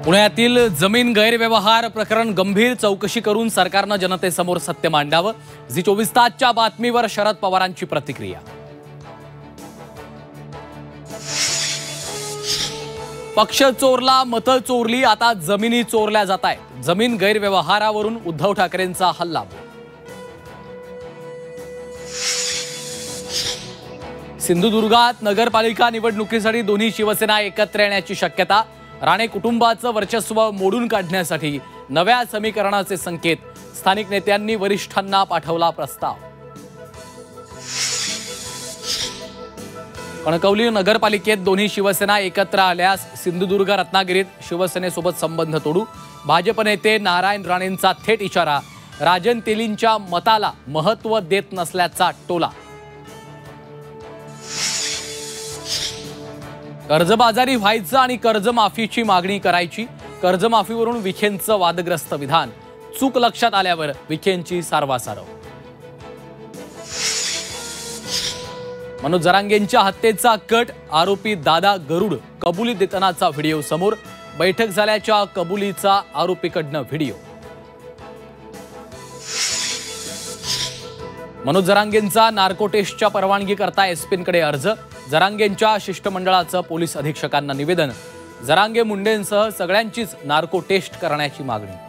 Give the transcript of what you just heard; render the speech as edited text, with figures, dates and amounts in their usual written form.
पुण्यातील जमीन गैरव्यवहार प्रकरण गंभीर चौकशी करून सरकारने जनतेसमोर सत्य मांडावं। झी 24 तासच्या बातमीवर शरद पवारांची प्रतिक्रिया। पक्ष चोरला, मतं चोरली, आता जमिनी चोरल्या जात आहेत। जमीन गैरव्यवहारावरून उद्धव ठाकरेंचा हल्ला। सिंधुदुर्गात नगरपालिका निवडणुकीसाठी दोन्ही शिवसेना एकत्र येण्याची शक्यता। राणे कुटुंबाचं वर्चस्व मोडून काढण्यासाठी नव्या समीकरणाचे संकेत। स्थानिक नेत्यांनी वरिष्ठांना पाठवला प्रस्ताव। कणकवली नगरपालिकेत दोन्ही शिवसेना एकत्र आल्यास सिंधुदुर्ग रत्नागिरीत शिवसेनेसोबत संबंध तोडू। भाजप नेते नारायण राणेंचा थेट इशारा। राजन तेलींच्या मताला महत्त्व देत नसल्याचा टोला। कर्जबाजारी व्हायचं आणि कर्जमाफीची मागणी करायची। कर्जमाफीवरून विखेंचं वादग्रस्त विधान। चूक लक्षात आल्यावर विखेंची सारवासारव। मनोज जरांगेंच्या हत्येचा कट। आरोपी दादा गरुड कबुली देतानाचा व्हिडिओ समोर। बैठक झाल्याच्या कबुलीचा आरोपीकडनं व्हिडिओ। मनोज जरांगेंचा नार्को टेस्टच्या परवानगी करता एसपींकडे अर्ज। जरांगेंच्या शिष्टमंडळाचं पोलीस अधीक्षकांना निवेदन। जरांगे मुंडेंसह सगळ्यांचीच नार्को टेस्ट करण्याची मागणी।